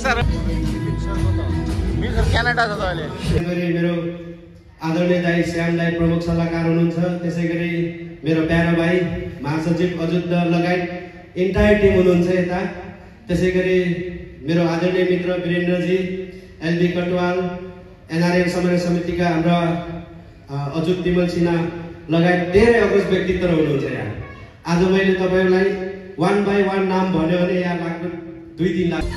Sir Canada छ त अहिले मेरो आदरणीय दाई श्याम दाई प्रमुख सल्लाहकार हुनुहुन्छ त्यसै गरी मेरो प्यारो भाइ महासचिव अजुत लगायत इन्टायर टिम हुनुहुन्छ यता त्यसै गरी मेरो आदरणीय मित्र वीरेन्द्रजी एलबी कटवाल एनआरएम समन्वय समितिका हाम्रा अजुत तिमल सिन्हा लगायत धेरै अग्रज व्यक्तित्व हुनुहुन्छ यहाँ आज मैले तपाईहरुलाई 1 by 1 नाम भन्यो भने यहाँ लाग्नु 2 दिन लाग्छ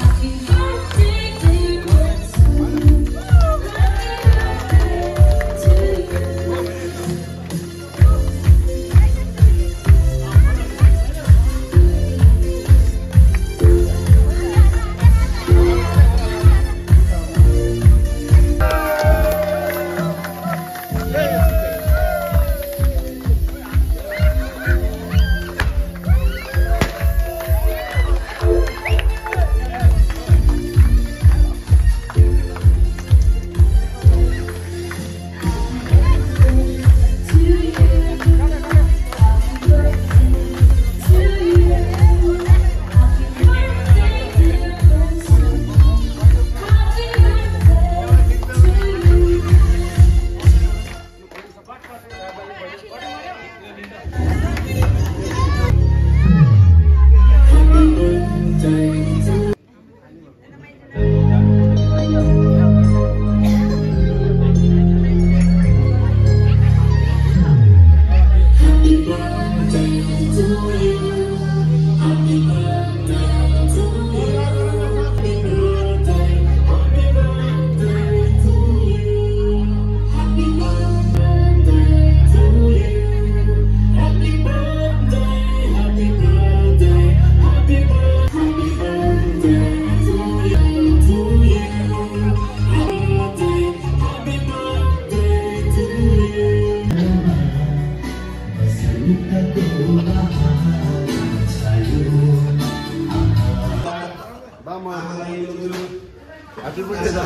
Happy birthday da.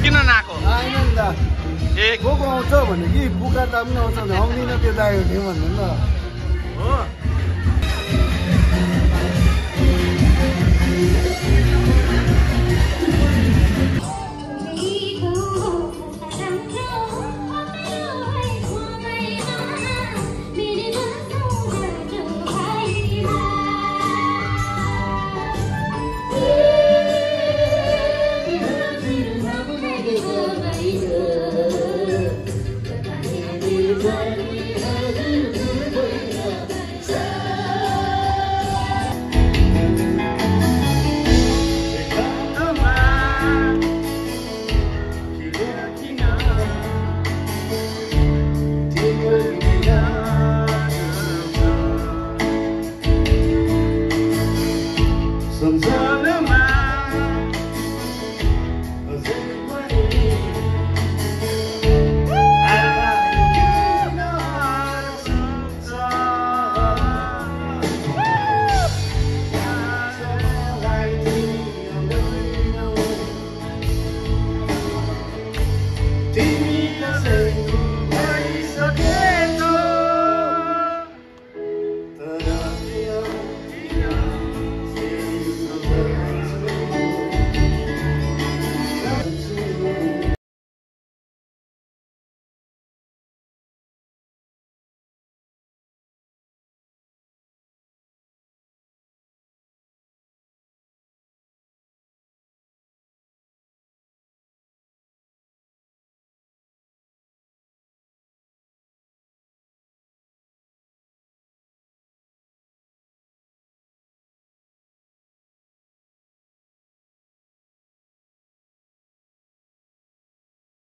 किन नाको? आएन नि त। को आउँछ भने कि बुका त पनि आउँछ भने आउँदिन त्यो दाइहरुले भन्नु न। हो